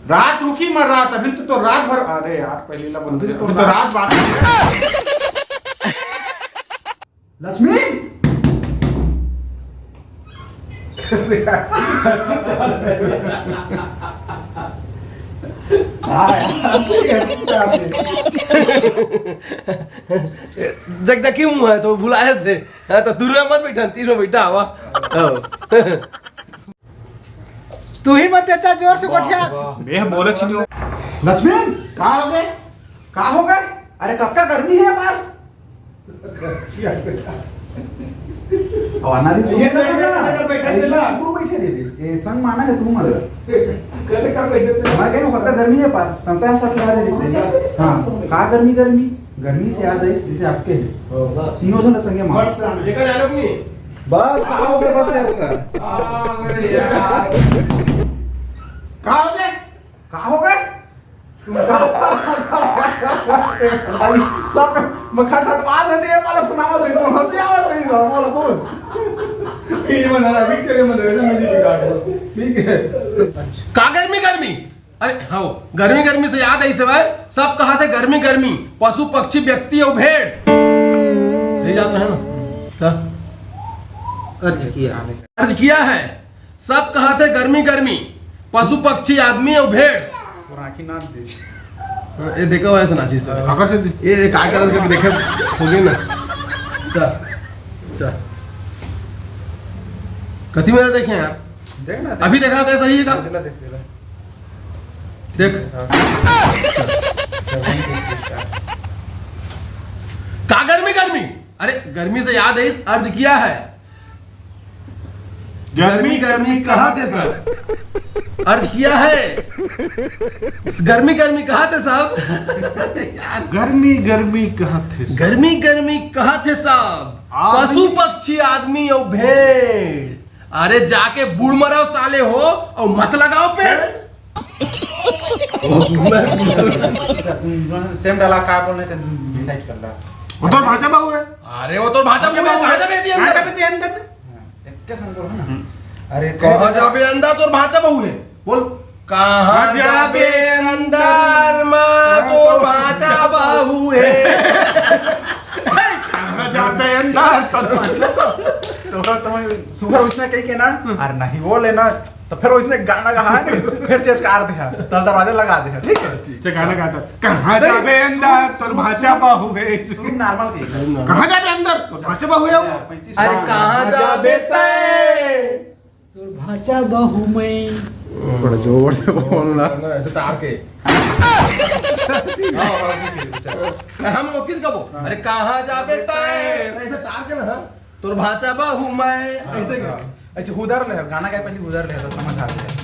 रात रुकी मर रात अभी तो रात भर। अरे यार पहले ला बंद तो रात बाकी है। लक्ष्मी जगजा क्यों है तो बुलाए थे। हाँ तो दूर मत बैठा तीनों बैठा हुआ। तू ही मत देता जोर से कोठिया। मैं बोले छिनियो। लक्ष्मी कहाँ हो गए? कहाँ हो गए? अरे कब का गर्मी है बाहर। आना नहीं ये ना बैठे थे ना। तू बैठे रे ये संग माना है तू मर कल कर बैठे थे। मैं कहूं पता गर्मी है पास तंता सब ला रहे थे। हां का गर्मी से याद आई जैसे आपके है तीनों जन संगे मार लेकर डायलॉग नहीं बस कहाँ हो गए बस यार कहाँ हो गए? कहाँ हो गए तुम सब मखट हटवा दे दिए वाला सुनावा रही तो हंसी आवत रही हो बोलो बोल ये मना रहा भी करे मना रहा मुझे बिगाड़ दो ठीक है। का गर्मी अरे हाँ गर्मी से याद आई सब कहा थे गर्मी पशु पक्षी व्यक्ति और भेड़ सही याद है ना। अर्ज किया है सब कहा थे गर्मी पशु पक्षी आदमी और भेड़। आंखी ना दे ये देखो ऐसा नाची सर आकर से ये का कर करके देखे होगे ना। चल कति मेरा देखे यार देखना अभी देखना था सही है का देख का गर्मी अरे गर्मी से याद है इस अर्ज किया है गर्मी कहा थे सब अर्ज किया है गर्मी कहा थे सब गर्मी कहाँ थे? गर्मी कहा थे सब पशु पक्षी आदमी और भेड़। अरे जाके बुढ़ मरो साले हो और मत लगाओ पेड़। सेम डाला का बोलने थे डिसाइड कर रहा वो तो भाषा बाबू है। अरे वो तो भाषा में कहा जाबे दी अंदर एक संग बोल ना अरे कहा जाबे अंदर तोर भाषा बहु है बोल कहा जाबे अंदर मां तोर भाषा बहु है। कहाँ जाते अंदर तो सुबह उसने कही के ना अरे नहीं वो लेना तो फिर उसने गाना गा फिर चेंज कर दिया तो दरवाजा लगा दिया ठीक है से गाना गाता कहाँ जाबे अंदर तोर भाषा बाहू है। सुन नॉर्मल कही कहाँ जाबे अंदर तोर भाषा बाहू है। अरे कहा जाबे तोर भाषा बहु में थोड़ा जोर से बोलना ऐसे तार के हम लोग किस कबो अरे कहाँ जाबे ऐसे तार के ना तोर भाषा बहु मैं ऐसे ऐसे उधर ले गाना का पहले उधर ले समझ आ गया।